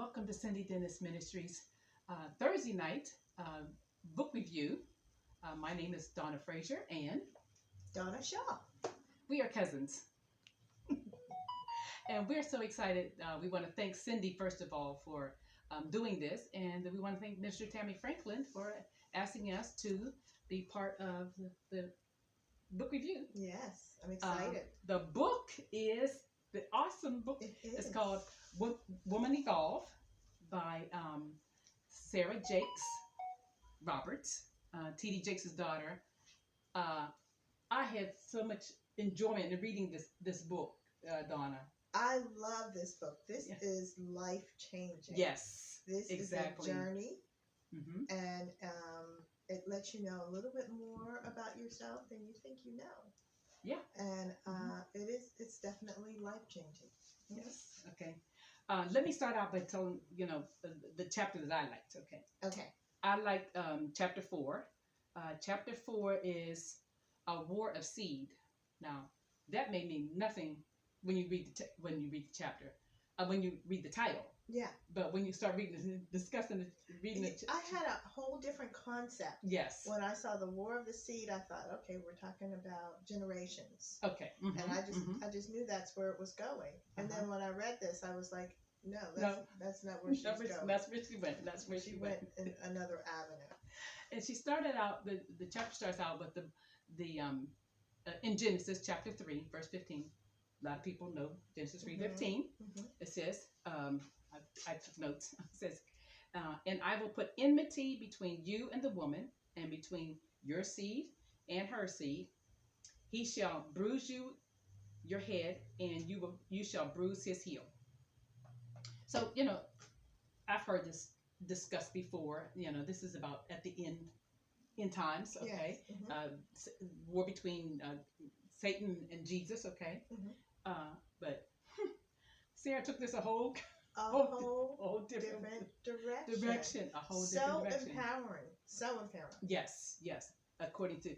welcome to Cindy Dennis Ministries Thursday night book review. My name is Donna Frazier, and Donna Shaw. we are cousins. And we're so excited. We want to thank Cindy, first of all, for doing this, and we want to thank Mr. Tammy Franklin for asking us to be part of the book review. Yes, I'm excited. The book is the awesome book. It's called Woman Evolve by Sarah Jakes Roberts, T.D. Jakes' daughter. I had so much enjoyment in reading this book, Donna. I love this book. This is life changing. Yes, this exactly. is a journey, and it lets you know a little bit more about yourself than you think you know. Yeah, and it's definitely life changing. Yes. Okay. Let me start out by telling the chapter that I liked. Okay. I liked chapter 4. Chapter 4 is a war of seed. Now that may mean nothing when you read the chapter, when you read the title. Yeah. But when you start discussing it, I had a whole different concept. Yes. When I saw the War of the Seed, I thought, okay, we're talking about generations. Okay. And I just knew that's where it was going. And then when I read this, I was like, no, that's not where she's going. That's where she went. That's where she went in another avenue. And she started out. The chapter starts out with the in Genesis chapter 3, verse 15. A lot of people know Genesis 3:15. It says, I took notes. It says, and I will put enmity between you and the woman, and between your seed and her seed. He shall bruise your head, and you shall bruise his heel. So, I've heard this discussed before. This is about at the end times, okay? Yes. War between Satan and Jesus, okay? But Sarah took this a whole different direction. A whole different direction. So empowering. Yes. According to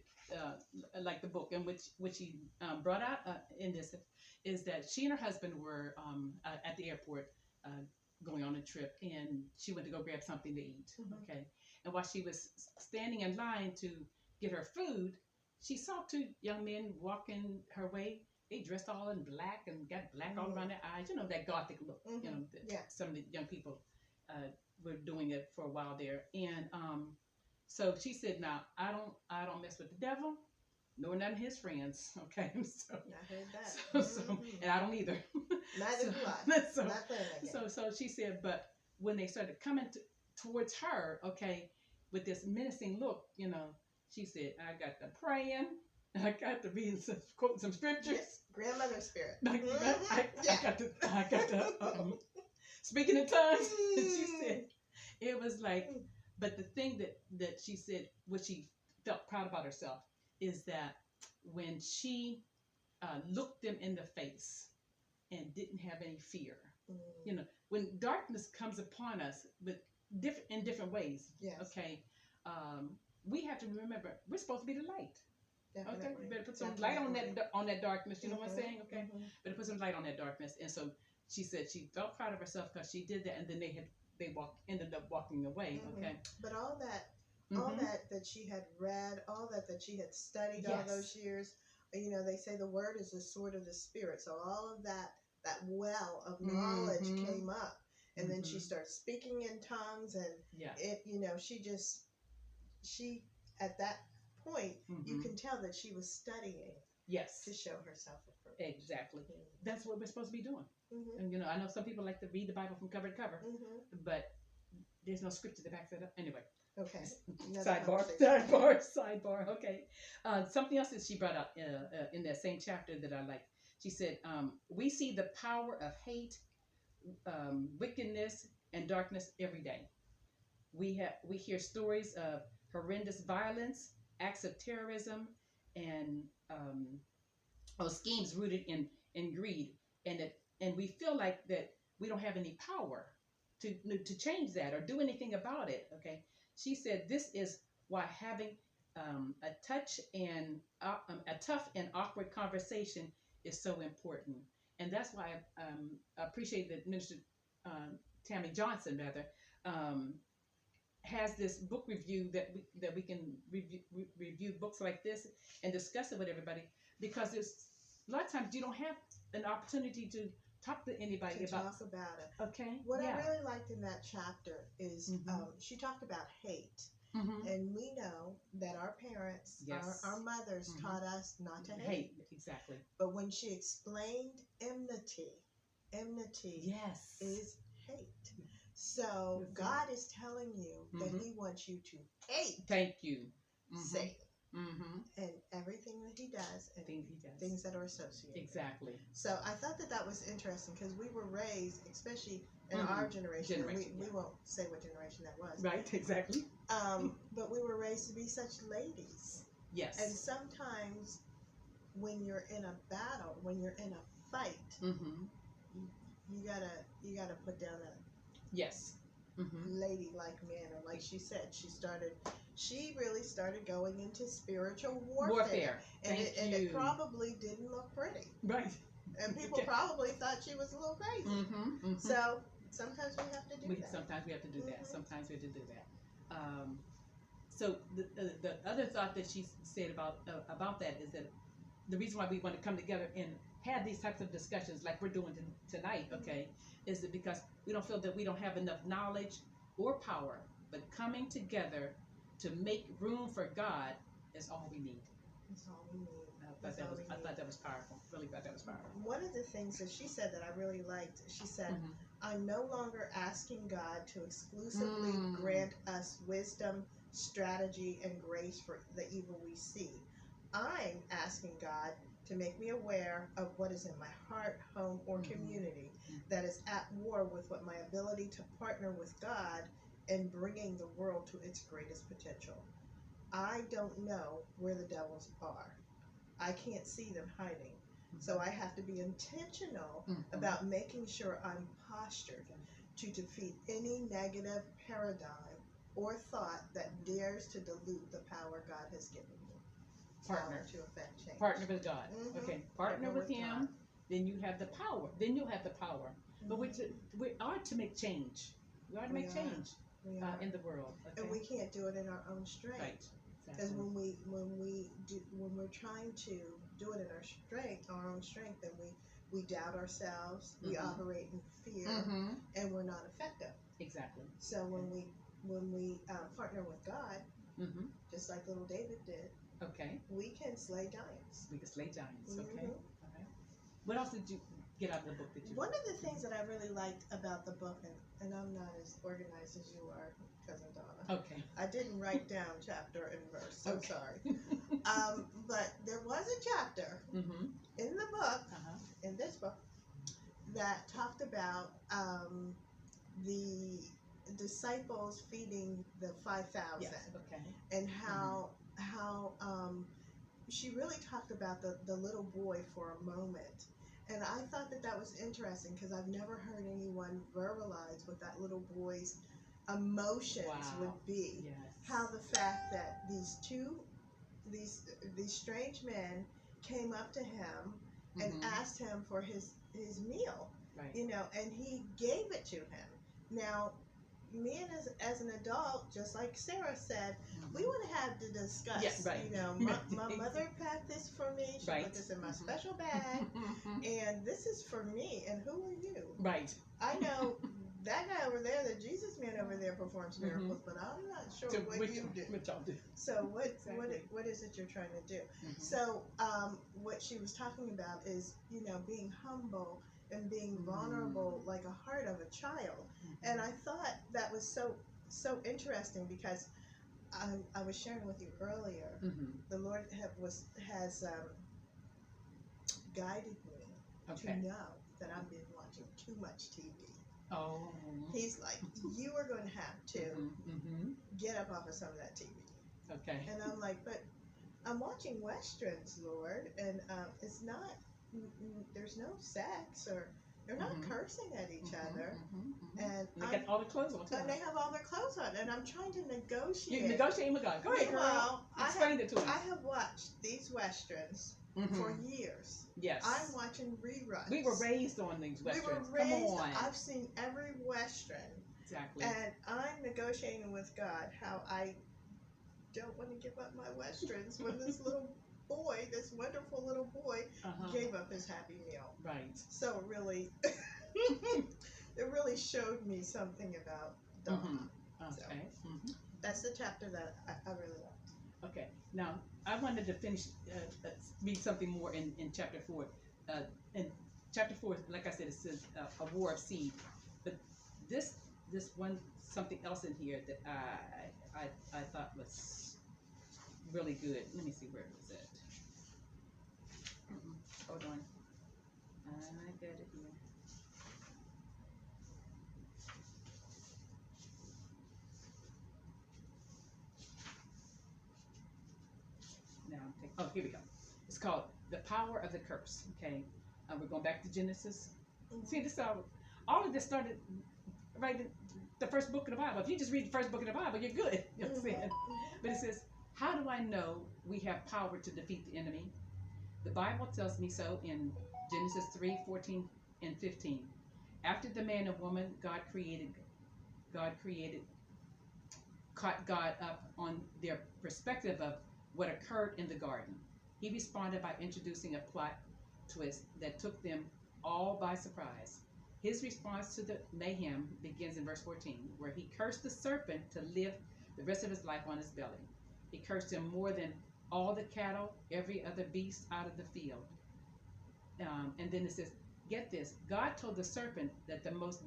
like the book, and which he brought out in this is that she and her husband were at the airport going on a trip, and she went to go grab something to eat. Okay, and while she was standing in line to get her food, she saw two young men walking her way. They dressed all in black and got black all around their eyes. That Gothic look. Some of the young people were doing it for a while there. And so she said, "Now I don't mess with the devil, nor none of his friends." Okay, so I heard that. And I don't either. Neither do I. So, not playing that game. So she said, but when they started coming towards her, okay, with this menacing look, she said, "I got to praying. I got to reading quoting some scriptures." Yes, grandmother spirit. I got to speaking in tongues. And she said, it was like, but the thing that she said, what she felt proud about herself, is that when she looked them in the face and didn't have any fear. When darkness comes upon us in different ways. Yes. Okay. We have to remember we're supposed to be the light. Definitely. Okay, you better put some light on that darkness. You know what I'm saying? Okay, better put some light on that darkness. And so she said she felt proud of herself because she did that, and then ended up walking away. Okay, but all that she had read, all that she had studied all those years. They say the word is the sword of the spirit. So all of that well of knowledge came up, and then she started speaking in tongues, and she at that point, you can tell that she was studying. Yes. To show herself approved. Exactly. That's what we're supposed to be doing. And I know some people like to read the Bible from cover to cover, but there's no scripture that backs it up. Anyway. Okay. Sidebar. Okay. Something else that she brought up in that same chapter that I liked. She said, "We see the power of hate, wickedness, and darkness every day. We hear stories of horrendous violence, acts of terrorism, and schemes rooted in greed, and we feel like that we don't have any power to change that or do anything about it." Okay, she said this is why having a tough and awkward conversation is so important, and that's why I appreciate that Minister Tammy Johnson rather, has this book review that we can review books like this and discuss it with everybody, because there's a lot of times you don't have an opportunity to talk to anybody talk about it. Okay. What I really liked in that chapter is she talked about hate. And we know that our parents, our mothers taught us not to hate. Exactly. But when she explained enmity yes. is hate. So God is telling you that He wants you to hate. Thank you. Satan. And everything that he does, and things that are associated. Exactly. So I thought that was interesting, because we were raised, especially in our generation. We won't say what generation that was. Right, exactly. But we were raised to be such ladies. Yes. And sometimes when you're in a battle, when you're in a fight, you gotta put down a ladylike manner. Like she said, she really started going into spiritual warfare. And it probably didn't look pretty. Right. And people probably thought she was a little crazy. So sometimes we have to do that. Sometimes we have to do that. Sometimes we have to do that. So the other thought that she said about that is that the reason why we want to come together and have these types of discussions like we're doing tonight, okay, is that because we don't feel that we don't have enough knowledge or power, but coming together to make room for God is all we need. That's all we need. I thought that was powerful. Really thought that was powerful. One of the things that she said that I really liked, she said, I'm no longer asking God to exclusively grant us wisdom, strategy, and grace for the evil we see. I'm asking God to make me aware of what is in my heart, home, or community that is at war with what my ability to partner with God in bringing the world to its greatest potential. I don't know where the devils are. I can't see them hiding. So I have to be intentional about making sure I'm postured to defeat any negative paradigm or thought that dares to dilute the power God has given me. Partner to affect change. Partner with God. Okay. Partner with Him. God. Then you have the power. Then you'll have the power. But we are to make change. We are to make change in the world. Okay? And we can't do it in our own strength. Right. Because when we're trying to do it in our own strength, then we doubt ourselves, we operate in fear, and we're not effective. Exactly. So when we partner with God, just like little David did, we can slay giants. We can slay giants. Okay. What else did you get out of the book that you? One of the things that I really liked about the book, and I'm not as organized as you are, Cousin Donna. Okay. I didn't write down chapter and verse. So sorry. But there was a chapter in the book, in this book, that talked about the disciples feeding the 5,000, and how she really talked about the little boy for a moment. And I thought that was interesting, because I've never heard anyone verbalize what that little boy's emotions would be. Yes. How the fact that these strange men came up to him and asked him for his meal, and he gave it to him. Now, me as an adult, just like Sarah said, we would have to discuss. My mother packed this for me. She put this in my special bag, and this is for me. And who are you? Right. I know that guy over there, the Jesus man over there, performs miracles, but I'm not sure what you do. So what is it you're trying to do? So what she was talking about is being humble and being vulnerable, like a heart of a child. And I thought that was so interesting, because I was sharing with you earlier, the Lord has guided me to know that I've been watching too much TV. Oh. He's like, you are going to have to get up off of some of that TV. Okay. And I'm like, but I'm watching Westerns, Lord, and it's not, there's no sex, or they're not cursing at each other. And they got all their clothes on. And they have all their clothes on, and I'm trying to negotiate. You're negotiating with God. Go ahead, girl. Explain it to us. I have watched these Westerns for years. Yes. I'm watching reruns. We were raised on these westerns. We were raised. Come on. I've seen every western. Exactly. And I'm negotiating with God how I don't want to give up my westerns when this little boy, this wonderful little boy, gave up his Happy Meal. Right. So it really, it really showed me something about Donna. Okay. So, that's the chapter that I really liked. Okay. Now, I wanted to finish, read something more in chapter 4. In chapter 4, like I said, it says a war of seed. But this one, something else in here that I thought was really good. Let me see where it was at. Hold on. I got it here. Now I'm taking, oh, here we go. It's called The Power of the Curse. Okay. We're going back to Genesis. See, this all of this started right in the first book of the Bible. If you just read the first book of the Bible, you're good. You know what I'm saying? But it says, how do I know we have power to defeat the enemy? The Bible tells me so in Genesis 3:14 and 15. After the man and woman, God caught God up on their perspective of what occurred in the garden. He responded by introducing a plot twist that took them all by surprise. His response to the mayhem begins in verse 14, where he cursed the serpent to live the rest of his life on his belly. He cursed him more than all the cattle, every other beast out of the field. And then it says, get this, God told the serpent that the most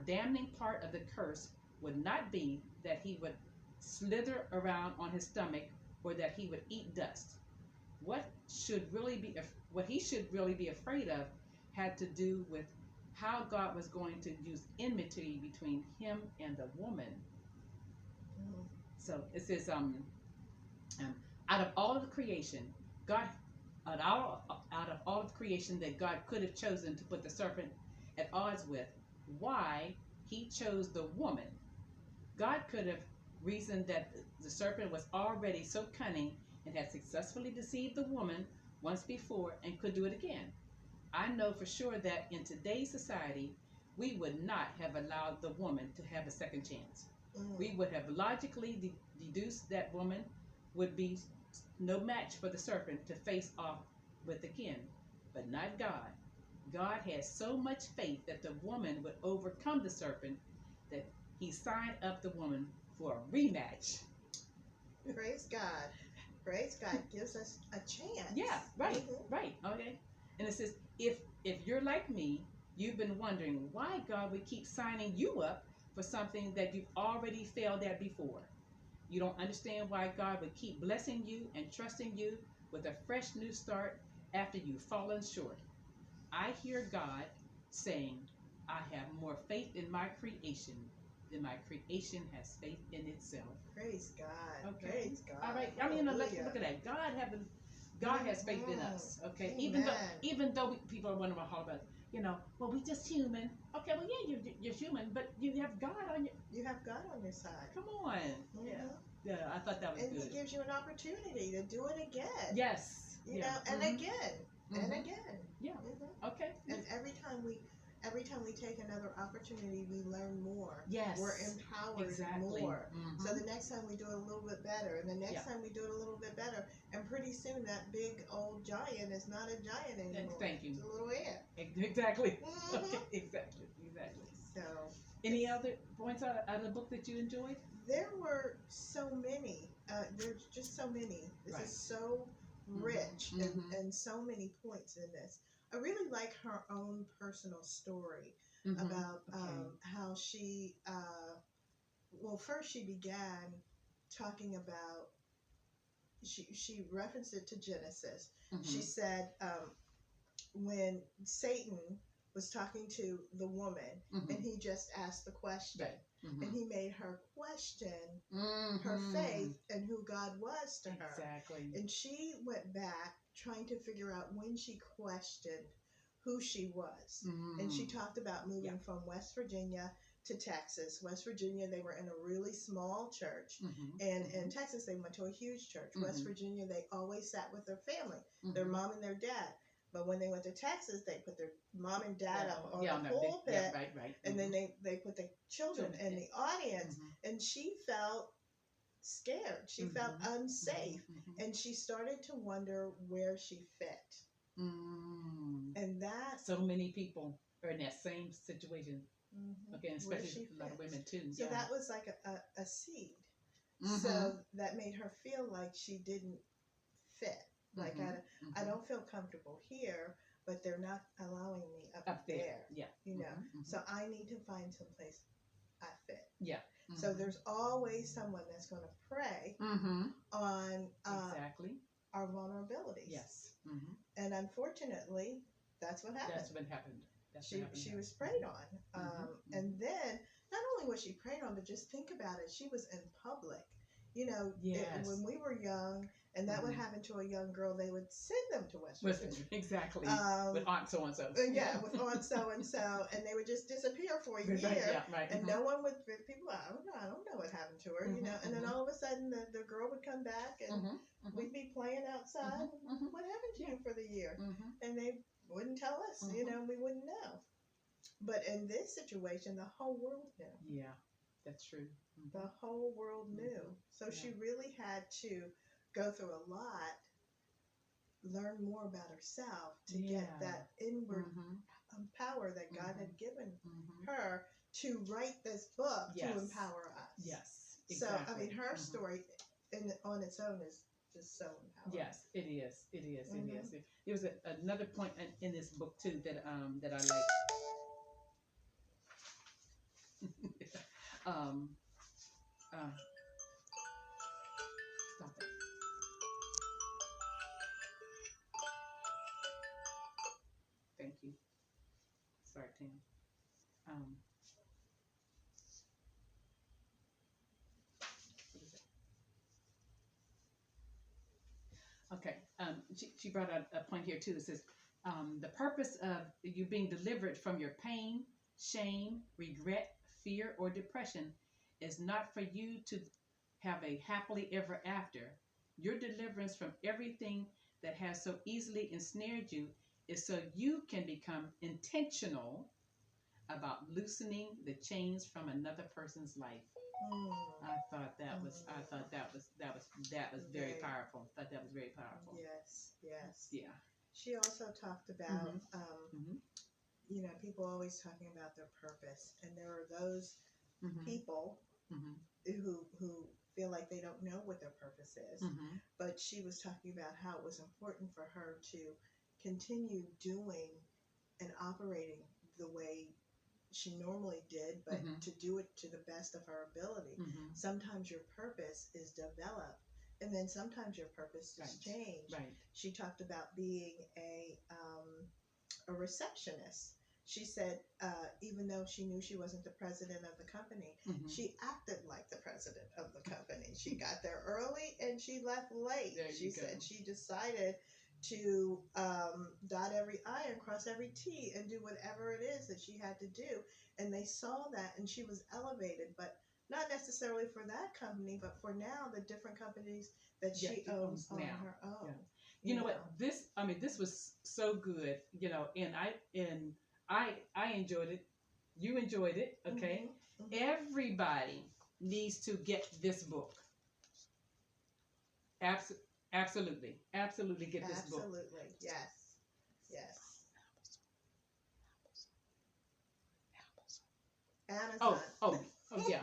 damning part of the curse would not be that he would slither around on his stomach or that he would eat dust. What he should really be afraid of had to do with how God was going to use enmity between him and the woman. So it says, out of all of the creation, God, out of all of creation that God could have chosen to put the serpent at odds with, why he chose the woman? God could have reasoned that the serpent was already so cunning and had successfully deceived the woman once before and could do it again. I know for sure that in today's society, we would not have allowed the woman to have a second chance. We would have logically deduced that woman would be no match for the serpent to face off with again, but not God. God had so much faith that the woman would overcome the serpent that he signed up the woman for a rematch. Praise God. Praise God gives us a chance. Yeah, right, right, okay. And it says, if you're like me, you've been wondering why God would keep signing you up for something that you've already failed at before. You don't understand why God would keep blessing you and trusting you with a fresh new start after you've fallen short. I hear God saying, I have more faith in my creation than my creation has faith in itself. Praise God. Okay. Praise God. All right. I mean, look at that. God has faith in us. Okay. Amen. Even though people are wondering all about, well, we just human. Okay. Well, yeah, you're human, but you have God on your. You have God on your side. Come on. Yeah. I thought that was good. And He gives you an opportunity to do it again. Yes. You know, and again, and again. Yeah. Okay. And every time we take another opportunity, we learn more. Yes. We're empowered more. So the next time we do it a little bit better, and the next time we do it a little bit better, and pretty soon that big old giant is not a giant anymore. Thank you. It's a little ant. Exactly. Okay. Exactly. So. Any other points out of the book that you enjoyed? There were so many. There's just so many. This is so rich and so many points in this. I really like her own personal story about how she, first she began talking about, she referenced it to Genesis. She said when Satan was talking to the woman and he just asked the question. And he made her question her faith and who God was to her. Exactly. And she went back trying to figure out when she questioned who she was. And she talked about moving from West Virginia to Texas. West Virginia, they were in a really small church. And in Texas, they went to a huge church. West Virginia, they always sat with their family, their mom and their dad. But when they went to Texas, they put their mom and dad up on the pulpit, and then they put the children in the audience, and she felt scared. She felt unsafe, and she started to wonder where she fit. And that... So many people are in that same situation. Okay, especially a lot of women too. So that was like a seed. So that made her feel like she didn't fit. Like, I don't feel comfortable here, but they're not allowing me up there. Yeah. You know, so I need to find some place I fit. Yeah. So there's always someone that's going to pray on our vulnerabilities. Yes. And unfortunately, that's what happened. That's what happened. She was prayed on. And then, not only was she prayed on, but just think about it. She was in public. You know, when we were young, and that would happen to a young girl, they would send them to West Virginia. Exactly. With Aunt so-and-so. Yeah, with Aunt so-and-so. And they would just disappear for a year. And no one would, people, I don't know what happened to her, you know. And then all of a sudden, the girl would come back, and we'd be playing outside. What happened to you for the year? And they wouldn't tell us, you know, we wouldn't know. But in this situation, the whole world knew. Yeah, that's true. The whole world knew. So she really had to go through a lot, learn more about herself to get that inward power that God had given her to write this book to empower us. Yes, exactly. So, I mean, her story on its own is just so empowering. Yes, it is. It is. It is. There was another point in this book too that I like. Stop it. Thank you. Sorry, Tim. What is it? Okay. She brought out a point here too that says the purpose of you being delivered from your pain, shame, regret, fear, or depression is not for you to have a happily ever after. Your deliverance from everything that has so easily ensnared you is so you can become intentional about loosening the chains from another person's life. I thought that was very powerful. I thought that was very powerful. Yes. Yeah. She also talked about you know, people always talking about their purpose, and there are those people who feel like they don't know what their purpose is. But she was talking about how it was important for her to continue doing and operating the way she normally did, but to do it to the best of her ability. Sometimes your purpose is developed, and then sometimes your purpose is changed. She talked about being a receptionist. She said, even though she knew she wasn't the president of the company, she acted like the president of the company. She got there early and she left late. She said she decided to dot every I and cross every T and do whatever it is that she had to do. And they saw that, and she was elevated, but not necessarily for that company, but for now the different companies that she owns on her own. Yeah. You know what? This was so good. You know, and I enjoyed it. You enjoyed it. Okay. Everybody needs to get this book. Absolutely get this book. Absolutely, yes. Amazon. Oh, yeah.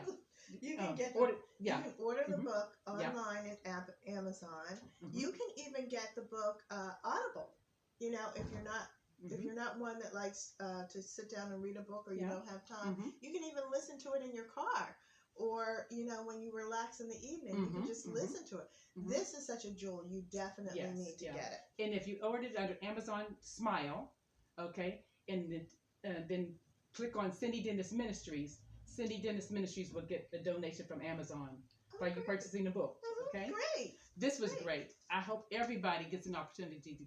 You can get you can order the book online at Amazon. You can even get the book Audible. You know, if you're not one that likes to sit down and read a book, or you don't have time, you can even listen to it in your car, or you know, when you relax in the evening, you can just listen to it. This is such a jewel. You definitely need to get it. And if you ordered it under Amazon Smile, okay, and then click on Cindy Dennis Ministries. Cindy Dennis Ministries will get a donation from Amazon by you purchasing the book. Okay, great. This was great. I hope everybody gets an opportunity to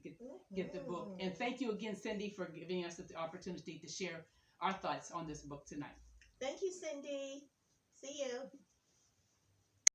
get the book. And thank you again, Cindy, for giving us the opportunity to share our thoughts on this book tonight. Thank you, Cindy. See you.